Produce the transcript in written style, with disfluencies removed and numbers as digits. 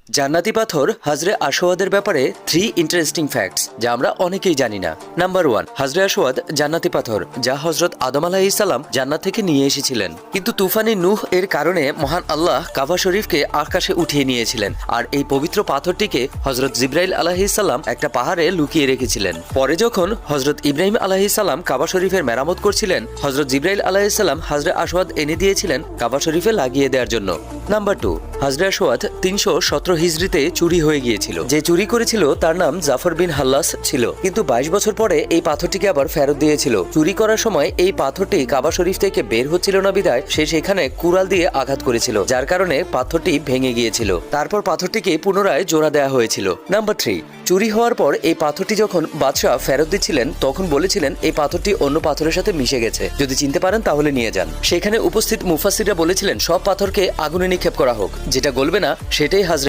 জান্নাতি পাথর হাজরে আসওয়াদের ব্যাপারে 3 ইন্টারেস্টিং ফ্যাক্টস যা আমরা অনেকেই জানি না। নাম্বার 1, হাজরে আসওয়াদ জান্নাতি পাথর যা হযরত আদম আলাইহিস সালাম জান্নাত থেকে নিয়ে এসেছিলেন, কিন্তু তুফানে নূহ এর কারণে মহান আল্লাহ কাবা শরীফকে আকাশে উঠিয়ে নিয়েছিলেন আর এই পবিত্র পাথরটিকে হযরত জিবরাইল আলাইহিস সালাম একটা পাহাড়ে লুকিয়ে রেখেছিলেন। পরে যখন হযরত ইব্রাহিম আলাইহিস সালাম কাবা শরীফের মেরামত করছিলেন, হযরত জিবরাইল আলাইহিস সালাম হাজরে আসওয়াদ এনে দিয়েছিলেন কাবা শরীফে লাগিয়ে দেওয়ার জন্য। নাম্বার 2, হাজরে আসওয়াদ 317 হিজরিতে চুরি হয়ে গিয়েছিল। যে চুরি করেছিল তার নাম জাফর বিন হাল্লাস ছিল, কিন্তু 22 বছর পরে এই পাথরটিকে আবার ফেরত দিয়েছিল। চুরি করার সময় এই পাথরটি কাবা শরীফ থেকে বের হচ্ছিল না বিধায় সে সেখানে কুড়াল দিয়ে আঘাত করেছিল, যার কারণে পাথরটি ভেঙে গিয়েছিল। তারপর পাথরটিকে পুনরায় জোড়া দেওয়া হয়েছিল। নাম্বার 3, চুরি হওয়ার পর এই পাথরটি যখন বাদশাহ ফেরত দিচ্ছিলেন তখন বলেছিলেন এই পাথরটি অন্য পাথরের সাথে মিশে গেছে, যদি চিনতে পারেন তাহলে নিয়ে যান। সেখানে উপস্থিত মুফাসসিররা বলেছিলেন সব পাথরকে আগুনে নিক্ষেপ করা হোক, যেটা গলবে না সেটাই হাজরে